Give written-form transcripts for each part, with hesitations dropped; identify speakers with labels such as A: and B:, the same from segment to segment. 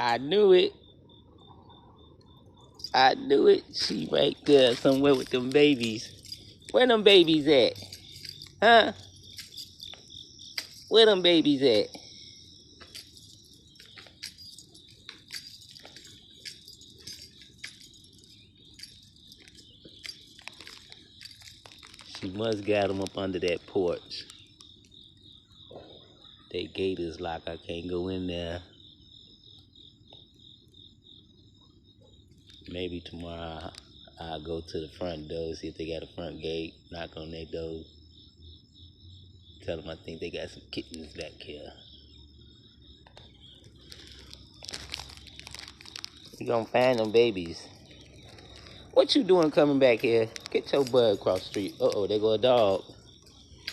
A: I knew it. I knew it. She right there somewhere with them babies. Where them babies at? Huh? Where them babies at? She must got them up under that porch. That gate is locked. I can't go in there. Maybe tomorrow I'll go to the front door, see if they got a front gate, knock on their door. Tell them I think they got some kittens back here. You gonna find them babies. What you doing coming back here? Get your butt across the street. Uh-oh, there go a dog.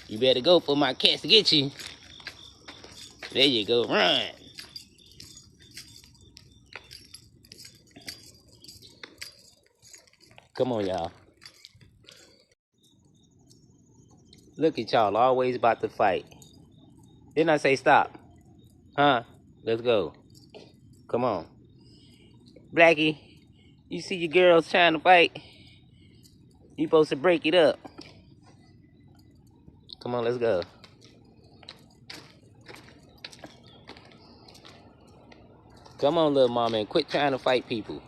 A: You better go for my cats to get you. There you go, run. Come on, y'all. Look at y'all, always about to fight. Didn't I say stop? Huh? Let's go. Come on. Blackie, you see your girls trying to fight? You supposed to break it up. Come on, let's go. Come on, little mama, and quit trying to fight people.